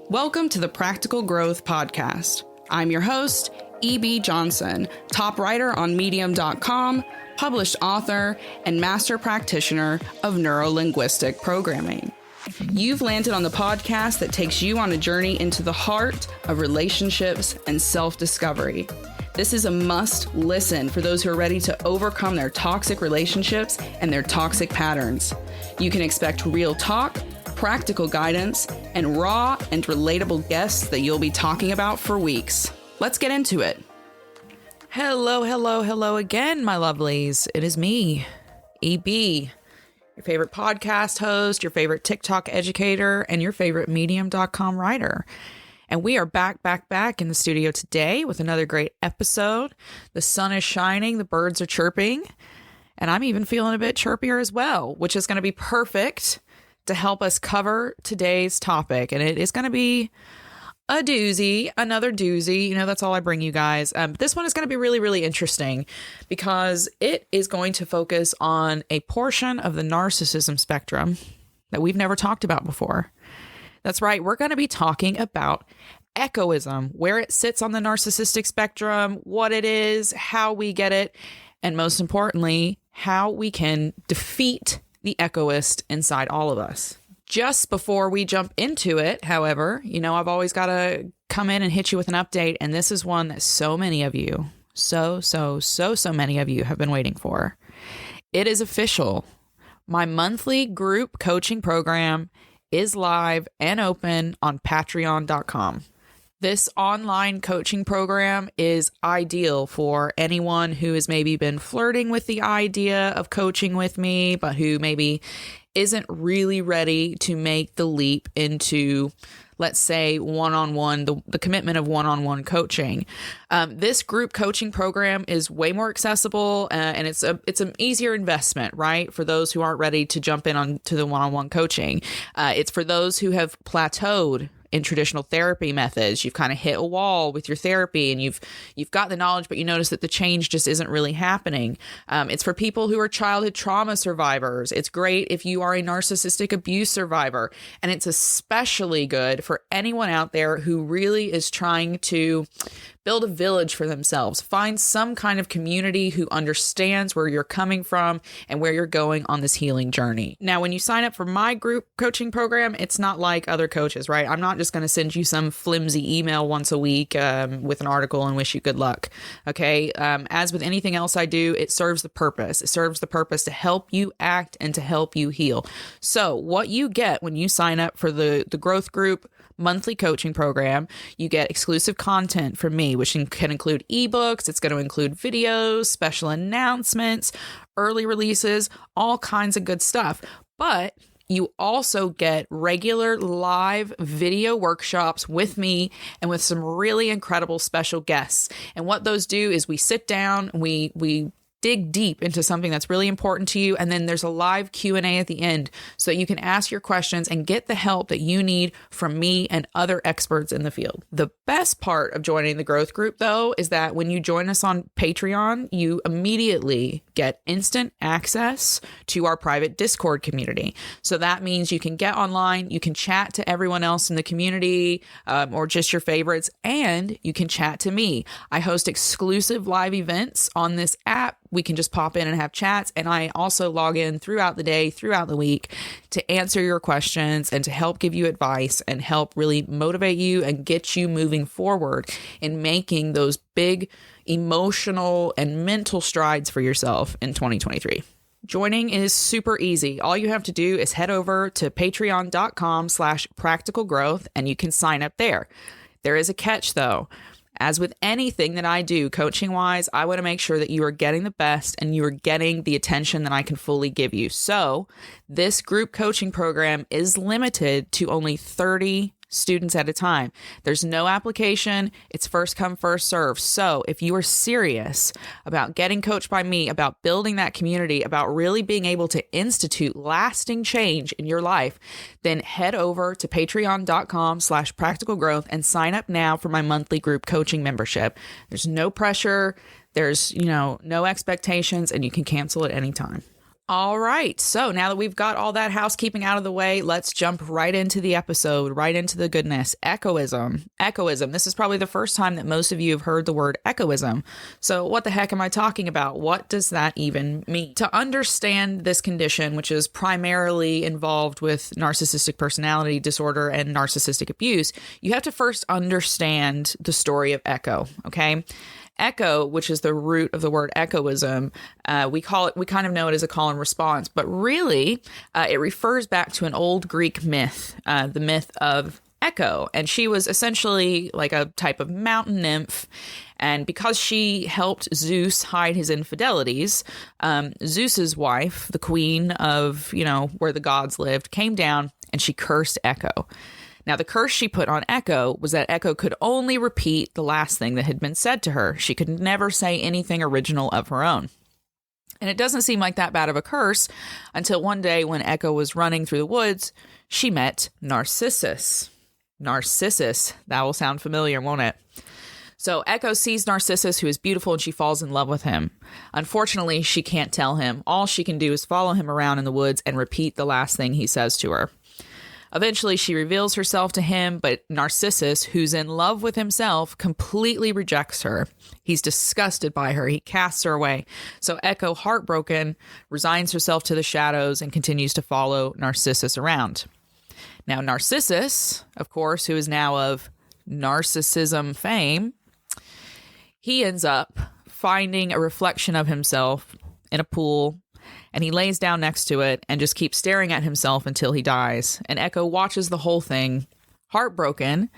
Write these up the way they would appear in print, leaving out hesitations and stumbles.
Welcome to the Practical Growth Podcast. I'm your host, E.B. Johnson, top writer on Medium.com, published author, and master practitioner of neuro-linguistic programming. You've landed on the podcast that takes you on a journey into the heart of relationships and self-discovery. This is a must listen for those who are ready to overcome their toxic relationships and their toxic patterns. You can expect real talk, practical guidance, and raw and relatable guests that you'll be talking about for weeks. Let's get into it. Hello again, my lovelies. It is me, EB, your favorite podcast host, your favorite TikTok educator, and your favorite Medium.com writer. And we are back in the studio today with another great episode. The sun is shining, the birds are chirping, and I'm even feeling a bit chirpier as well, which is going to be perfect to help us cover today's topic. And it is going to be a doozy, another doozy. You know, that's all I bring you guys. This one is going to be really, really interesting because it is going to focus on a portion of the narcissism spectrum that we've never talked about before. That's right. We're going to be talking about echoism, where it sits on the narcissistic spectrum, what it is, how we get it, and most importantly, how we can defeat the echoist inside all of us. Just before we jump into it, however, you know, I've always got to come in and hit you with an update. And this is one that so many of you, so many of you have been waiting for. It is official. My monthly group coaching program is live and open on patreon.com. This online coaching program is ideal for anyone who has maybe been flirting with the idea of coaching with me, but who maybe isn't really ready to make the leap into, let's say, one-on-one, the commitment of one-on-one coaching. This group coaching program is way more accessible, and it's an easier investment, right? For those who aren't ready to jump in onto the one-on-one coaching. It's for those who have plateaued in traditional therapy methods. You've kind of hit a wall with your therapy and you've got the knowledge, but you notice that the change just isn't really happening. It's for people who are childhood trauma survivors. It's great if you are a narcissistic abuse survivor. And it's especially good for anyone out there who really is trying to build a village for themselves, find some kind of community who understands where you're coming from and where you're going on this healing journey. Now, when you sign up for my group coaching program, it's not like other coaches, right? I'm not just going to send you some flimsy email once a week with an article and wish you good luck. Okay. As with anything else I do, it serves the purpose. It serves the purpose to help you act and to help you heal. So what you get when you sign up for the growth group monthly coaching program, you get exclusive content from me, which can include ebooks. It's going to include videos, special announcements, early releases, all kinds of good stuff. But you also get regular live video workshops with me and with some really incredible special guests. And what those do is we sit down, we dig deep into something that's really important to you. And then there's a live Q&A at the end so that you can ask your questions and get the help that you need from me and other experts in the field. The best part of joining the growth group, though, is that when you join us on Patreon, you immediately get instant access to our private Discord community. So that means you can get online, you can chat to everyone else in the community or just your favorites, and you can chat to me. I host exclusive live events on this app. We can just pop in and have chats. And I also log in throughout the day, throughout the week to answer your questions and to help give you advice and help really motivate you and get you moving forward in making those big emotional and mental strides for yourself in 2023. Joining is super easy. All you have to do is head over to patreon.com/practicalgrowth and you can sign up there. There is a catch though. As with anything that I do coaching wise, I want to make sure that you are getting the best and you are getting the attention that I can fully give you. So this group coaching program is limited to only 30 students at a time. There's no application. It's first come, first serve. So if you are serious about getting coached by me, about building that community, about really being able to institute lasting change in your life, then head over to patreon.com/practicalgrowth and sign up now for my monthly group coaching membership. There's no pressure. There's, no expectations, and you can cancel at any time. All right. So now that we've got all that housekeeping out of the way, let's jump right into the episode, right into the goodness. Echoism. Echoism. This is probably the first time that most of you have heard the word echoism. So what the heck am I talking about? What does that even mean? To understand this condition, which is primarily involved with narcissistic personality disorder and narcissistic abuse, you have to first understand the story of Echo. Okay. Echo, which is the root of the word echoism, we kind of know it as a call and response, but really it refers back to an old Greek myth, the myth of Echo. And she was essentially like a type of mountain nymph. And because she helped Zeus hide his infidelities, Zeus's wife, the queen of, where the gods lived, came down and she cursed Echo. Now, the curse she put on Echo was that Echo could only repeat the last thing that had been said to her. She could never say anything original of her own. And it doesn't seem like that bad of a curse until one day when Echo was running through the woods, she met Narcissus. Narcissus, that will sound familiar, won't it? So Echo sees Narcissus, who is beautiful, and she falls in love with him. Unfortunately, she can't tell him. All she can do is follow him around in the woods and repeat the last thing he says to her. Eventually, she reveals herself to him, but Narcissus, who's in love with himself, completely rejects her. He's disgusted by her. He casts her away. So Echo, heartbroken, resigns herself to the shadows and continues to follow Narcissus around. Now, Narcissus, of course, who is now of narcissism fame, he ends up finding a reflection of himself in a pool, and he lays down next to it and just keeps staring at himself until he dies. And Echo watches the whole thing. Heartbroken,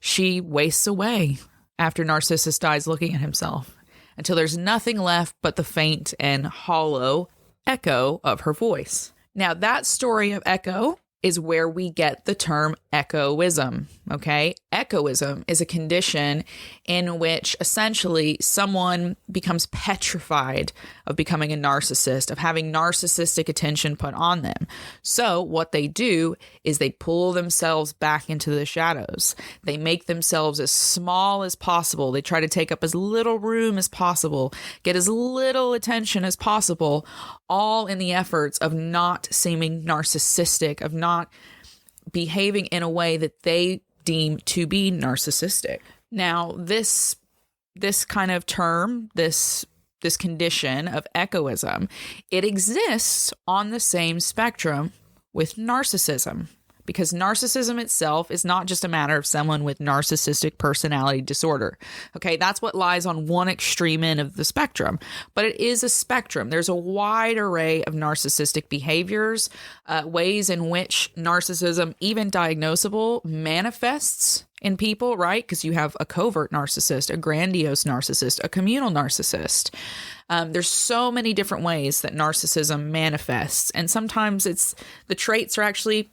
she wastes away after Narcissus dies looking at himself until there's nothing left but the faint and hollow echo of her voice. Now, that story of Echo is where we get the term echoism, okay? Echoism is a condition in which essentially someone becomes petrified of becoming a narcissist, of having narcissistic attention put on them. So what they do is they pull themselves back into the shadows. They make themselves as small as possible. They try to take up as little room as possible, get as little attention as possible, all in the efforts of not seeming narcissistic, of not behaving in a way that they deem to be narcissistic. Now, this kind of term, this condition of echoism, it exists on the same spectrum with narcissism, because narcissism itself is not just a matter of someone with narcissistic personality disorder. Okay, that's what lies on one extreme end of the spectrum, but it is a spectrum. There's a wide array of narcissistic behaviors, ways in which narcissism, even diagnosable, manifests in people, right? Because you have a covert narcissist, a grandiose narcissist, a communal narcissist. There's so many different ways that narcissism manifests, and sometimes the traits are actually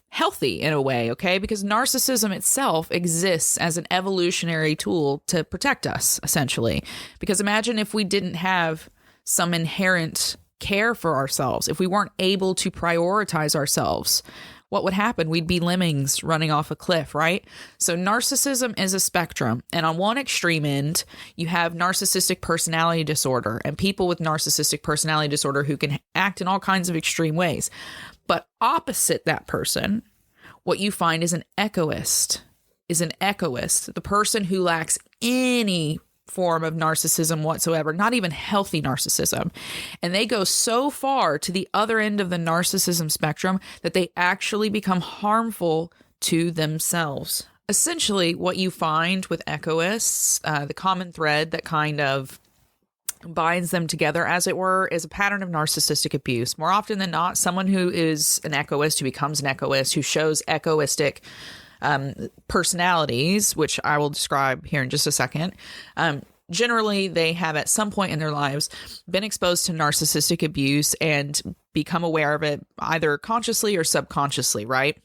healthy in a way, okay? Because narcissism itself exists as an evolutionary tool to protect us, essentially. Because imagine if we didn't have some inherent care for ourselves, if we weren't able to prioritize ourselves, what would happen? We'd be lemmings running off a cliff, right? So narcissism is a spectrum. And on one extreme end, you have narcissistic personality disorder and people with narcissistic personality disorder who can act in all kinds of extreme ways. But opposite that person, what you find is an echoist, the person who lacks any form of narcissism whatsoever, not even healthy narcissism. And they go so far to the other end of the narcissism spectrum that they actually become harmful to themselves. Essentially, what you find with echoists, the common thread that kind of binds them together, as it were, is a pattern of narcissistic abuse. More often than not, someone who is an echoist, who becomes an echoist, who shows echoistic personalities, which I will describe here in just a second, generally they have at some point in their lives been exposed to narcissistic abuse and become aware of it either consciously or subconsciously, right?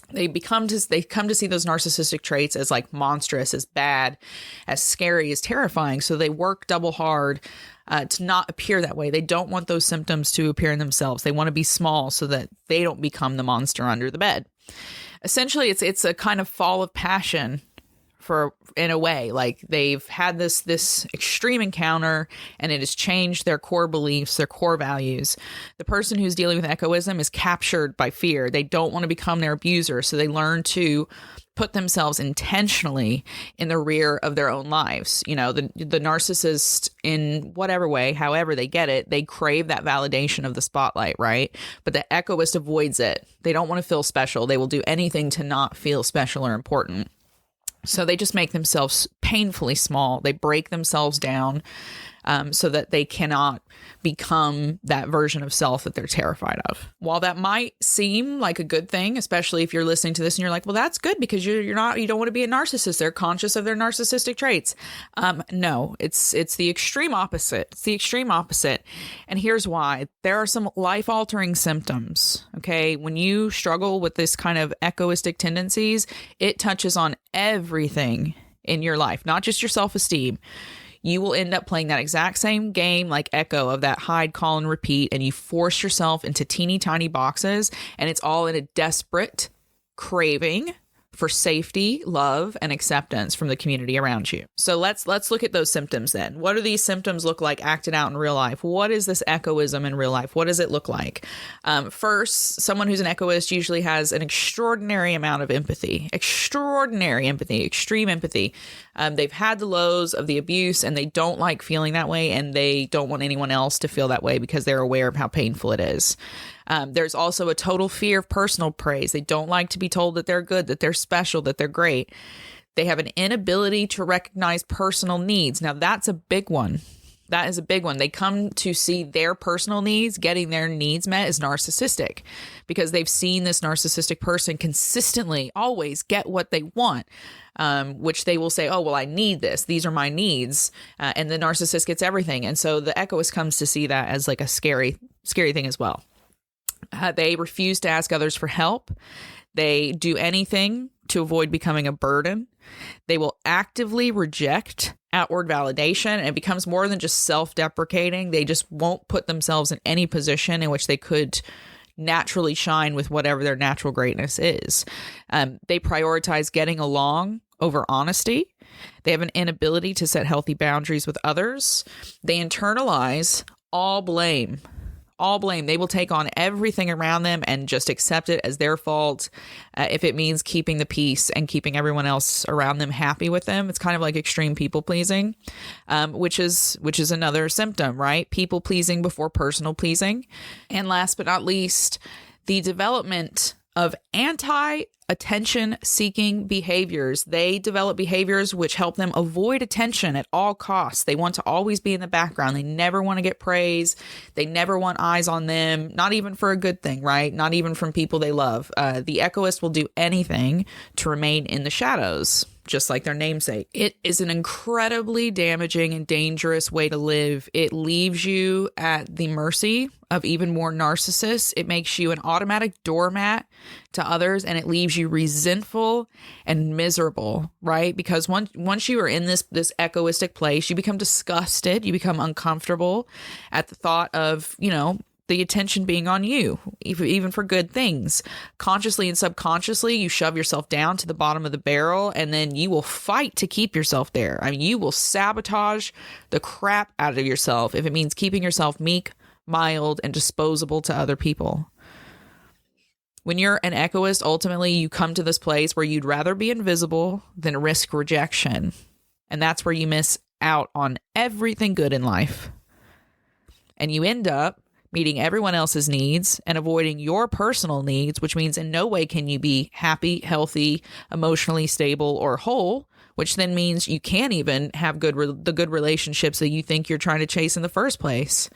They come to see those narcissistic traits as like monstrous, as bad, as scary, as terrifying. So they work double hard to not appear that way. They don't want those symptoms to appear in themselves. They want to be small so that they don't become the monster under the bed. Essentially, it's a kind of fall of passion in a way, like they've had this extreme encounter and it has changed their core beliefs, their core values. The person who's dealing with echoism is captured by fear. They don't want to become their abuser, so they learn to put themselves intentionally in the rear of their own lives. You know, the narcissist, in whatever way, however they get it, they crave that validation of the spotlight, right? But the echoist avoids it. They don't want to feel special. They will do anything to not feel special or important. So they just make themselves painfully small. They break themselves down so that they cannot become that version of self that they're terrified of. While that might seem like a good thing, especially if you're listening to this and you're like, well, that's good because you don't want to be a narcissist. They're conscious of their narcissistic traits. No, it's the extreme opposite. It's the extreme opposite. And here's why. There are some life-altering symptoms. Okay. When you struggle with this kind of echoistic tendencies, it touches on everything in your life, not just your self-esteem. You will end up playing that exact same game like Echo of that hide, call, and repeat, and you force yourself into teeny tiny boxes, and it's all in a desperate craving for safety, love, and acceptance from the community around you. So let's look at those symptoms then. What do these symptoms look like acted out in real life? What is this echoism in real life? What does it look like? First, someone who's an echoist usually has an extraordinary amount of empathy, extreme empathy. They've had the lows of the abuse and they don't like feeling that way, and they don't want anyone else to feel that way because they're aware of how painful it is. There's also a total fear of personal praise. They don't like to be told that they're good, that they're special, that they're great. They have an inability to recognize personal needs. Now, that's a big one. That is a big one. They come to see their personal needs, getting their needs met, as narcissistic because they've seen this narcissistic person consistently always get what they want, which they will say, oh, well, I need this. These are my needs. And the narcissist gets everything. And so the echoist comes to see that as like a scary thing as well. They refuse to ask others for help. They do anything to avoid becoming a burden. They will actively reject outward validation, and it becomes more than just self-deprecating. They just won't put themselves in any position in which they could naturally shine with whatever their natural greatness is. They prioritize getting along over honesty. They have an inability to set healthy boundaries with others. They internalize all blame. They will take on everything around them and just accept it as their fault. If it means keeping the peace and keeping everyone else around them happy with them, it's kind of like extreme people pleasing, which is another symptom, right? People pleasing before personal pleasing. And last but not least, the development of anti-attention seeking behaviors. They develop behaviors which help them avoid attention at all costs. They want to always be in the background. They never want to get praise. They never want eyes on them, not even for a good thing, right? Not even from people they love. The echoist will do anything to remain in the shadows, just like their namesake. It is an incredibly damaging and dangerous way to live. It leaves you at the mercy of even more narcissists. It makes you an automatic doormat to others, and it leaves you resentful and miserable, right? Because once you are in this echoistic place, you become disgusted, you become uncomfortable at the thought of, the attention being on you, even for good things. Consciously and subconsciously, you shove yourself down to the bottom of the barrel, and then you will fight to keep yourself there. I mean, you will sabotage the crap out of yourself if it means keeping yourself meek, mild, and disposable to other people. When you're an echoist, ultimately, you come to this place where you'd rather be invisible than risk rejection. And that's where you miss out on everything good in life. And you end up meeting everyone else's needs and avoiding your personal needs, which means in no way can you be happy, healthy, emotionally stable, or whole, which then means you can't even have the good relationships that you think you're trying to chase in the first place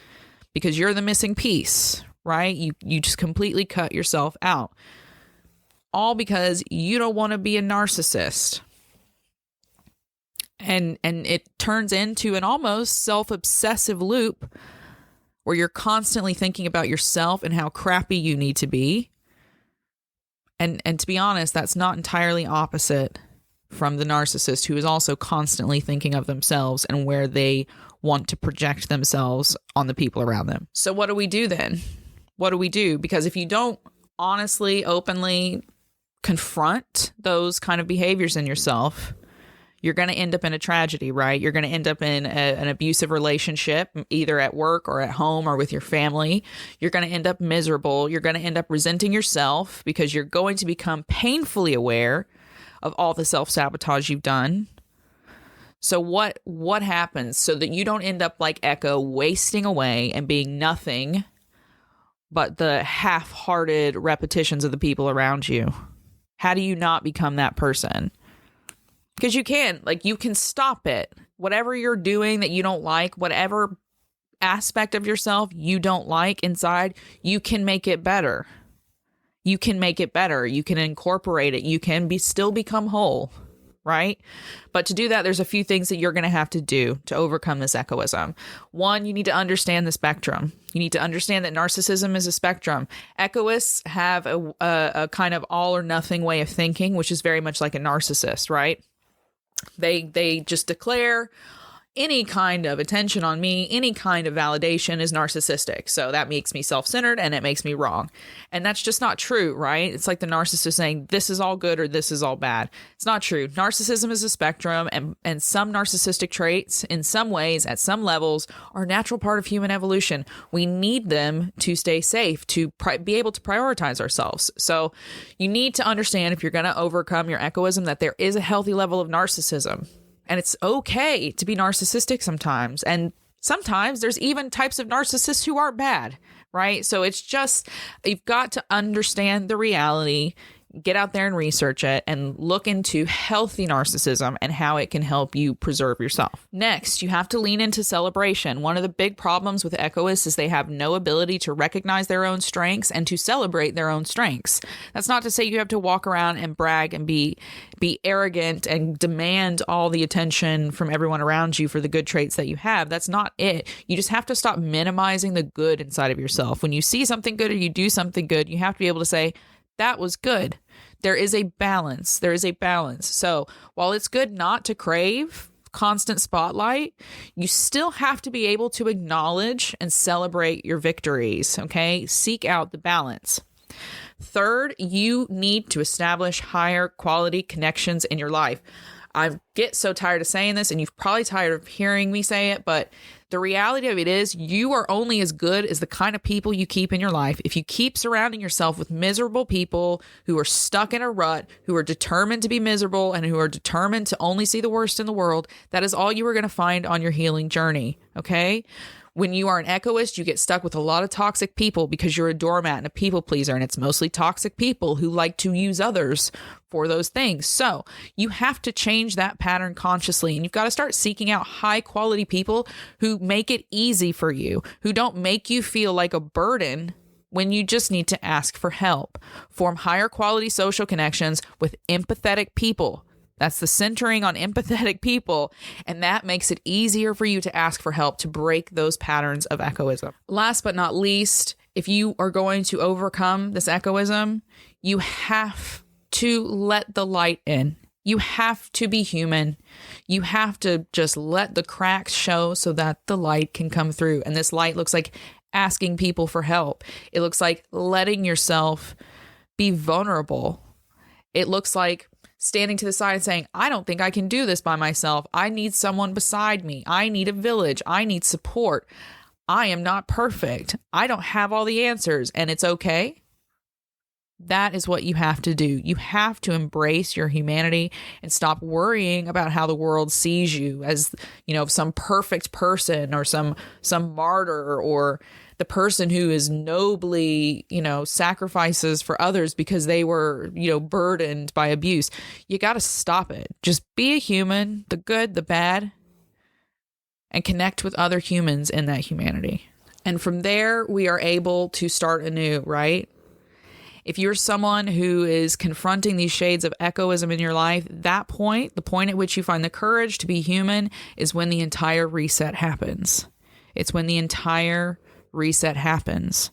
because you're the missing piece, right? You just completely cut yourself out, all because you don't want to be a narcissist. And it turns into an almost self-obsessive loop where you're constantly thinking about yourself and how crappy you need to be. And to be honest, that's not entirely opposite from the narcissist, who is also constantly thinking of themselves and where they want to project themselves on the people around them. So what do we do then? What do we do? Because if you don't honestly, openly confront those kind of behaviors in yourself, you're going to end up in a tragedy, right? You're going to end up in an abusive relationship, either at work or at home or with your family. You're going to end up miserable. You're going to end up resenting yourself because you're going to become painfully aware of all the self-sabotage you've done. So what happens so that you don't end up like Echo, wasting away and being nothing but the half-hearted repetitions of the people around you? How do you not become that person? Because you can stop it. Whatever you're doing that you don't like, whatever aspect of yourself you don't like inside, you can make it better. You can make it better. You can incorporate it. You can still become whole. Right? But to do that, there's a few things that you're going to have to do to overcome this echoism. One, you need to understand the spectrum. You need to understand that narcissism is a spectrum. Echoists have a kind of all or nothing way of thinking, which is very much like a narcissist, right? They just declare any kind of attention on me, any kind of validation is narcissistic. So that makes me self-centered and it makes me wrong. And that's just not true, right? It's like the narcissist saying this is all good or this is all bad. It's not true. Narcissism is a spectrum, and some narcissistic traits in some ways at some levels are a natural part of human evolution. We need them to stay safe, to be able to prioritize ourselves. So you need to understand, if you're going to overcome your echoism, that there is a healthy level of narcissism. And it's okay to be narcissistic sometimes. And sometimes there's even types of narcissists who aren't bad, right? So it's just, you've got to understand the reality, get out there and research it, and look into healthy narcissism and how it can help you preserve yourself. Next, you have to lean into celebration. One of the big problems with echoists is they have no ability to recognize their own strengths and to celebrate their own strengths. That's not to say you have to walk around and brag and be arrogant and demand all the attention from everyone around you for the good traits that you have. That's not it. You just have to stop minimizing the good inside of yourself. When you see something good or you do something good, you have to be able to say, that was good. There is a balance. There is a balance. So while it's good not to crave constant spotlight, you still have to be able to acknowledge and celebrate your victories. Okay? Seek out the balance. Third, you need to establish higher quality connections in your life. I get so tired of saying this, and you're probably tired of hearing me say it, but the reality of it is you are only as good as the kind of people you keep in your life. If you keep surrounding yourself with miserable people who are stuck in a rut, who are determined to be miserable, and who are determined to only see the worst in the world, that is all you are going to find on your healing journey. Okay? When you are an echoist, you get stuck with a lot of toxic people because you're a doormat and a people pleaser, and it's mostly toxic people who like to use others for those things. So you have to change that pattern consciously, and you've got to start seeking out high quality people who make it easy for you, who don't make you feel like a burden when you just need to ask for help. Form higher quality social connections with empathetic people. That's the centering on empathetic people, and that makes it easier for you to ask for help to break those patterns of echoism. Last but not least, if you are going to overcome this echoism, you have to let the light in. You have to be human. You have to just let the cracks show so that the light can come through. And this light looks like asking people for help. It looks like letting yourself be vulnerable. It looks like standing to the side and saying, I don't think I can do this by myself. I need someone beside me. I need a village. I need support. I am not perfect. I don't have all the answers, and it's okay. That is what you have to do. You have to embrace your humanity and stop worrying about how the world sees you as, some perfect person or some martyr, or the person who is nobly, sacrifices for others because they were, burdened by abuse. You got to stop it. Just be a human, the good, the bad, and connect with other humans in that humanity. And from there, we are able to start anew, right? If you're someone who is confronting these shades of echoism in your life, that point, the point at which you find the courage to be human, is when the entire reset happens. It's when the entire reset happens.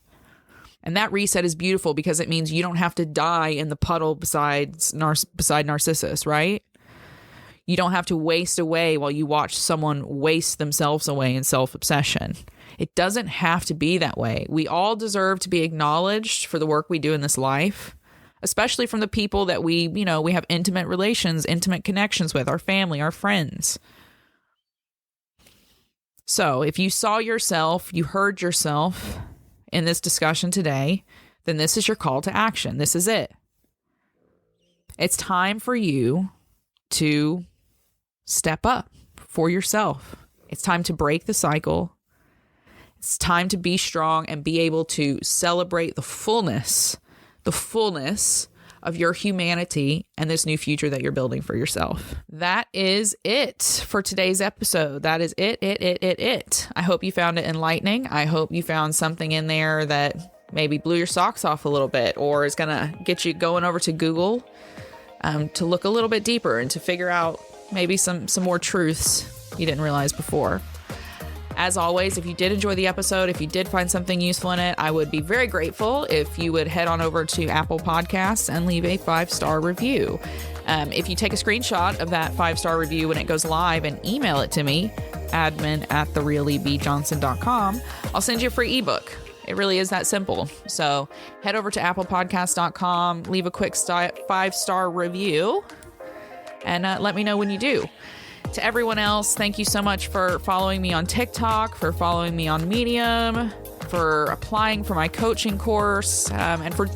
And that reset is beautiful because it means you don't have to die in the puddle beside Narcissus, right? You don't have to waste away while you watch someone waste themselves away in self-obsession. It doesn't have to be that way. We all deserve to be acknowledged for the work we do in this life. especially from the people that we have intimate relations, intimate connections with, our family, our friends. So if you saw yourself, you heard yourself in this discussion today, then this is your call to action. This is it. It's time for you to step up for yourself. It's time to break the cycle. It's time to be strong and be able to celebrate the fullness of your humanity and this new future that you're building for yourself. That is it for today's episode. That is it. I hope you found it enlightening. I hope you found something in there that maybe blew your socks off a little bit, or is going to get you going over to Google to look a little bit deeper and to figure out maybe some more truths you didn't realize before. As always, if you did enjoy the episode, if you did find something useful in it, I would be very grateful if you would head on over to Apple Podcasts and leave a 5-star review. If you take a screenshot of that 5-star review when it goes live and email it to me, admin@therealebjohnson.com, I'll send you a free ebook. It really is that simple. So head over to applepodcast.com, leave a quick 5-star review, and let me know when you do. To everyone else, thank you so much for following me on TikTok, for following me on Medium, for applying for my coaching course, and for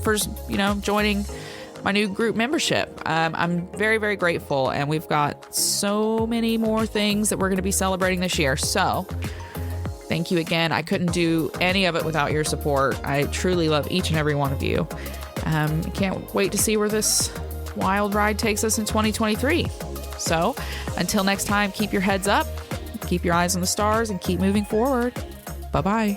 joining my new group membership. I'm very, very grateful, and we've got so many more things that we're going to be celebrating this year. So thank you again. I couldn't do any of it without your support. I truly love each and every one of you. Can't wait to see where this wild ride takes us in 2023. So until next time, keep your heads up, keep your eyes on the stars, and keep moving forward. Bye-bye.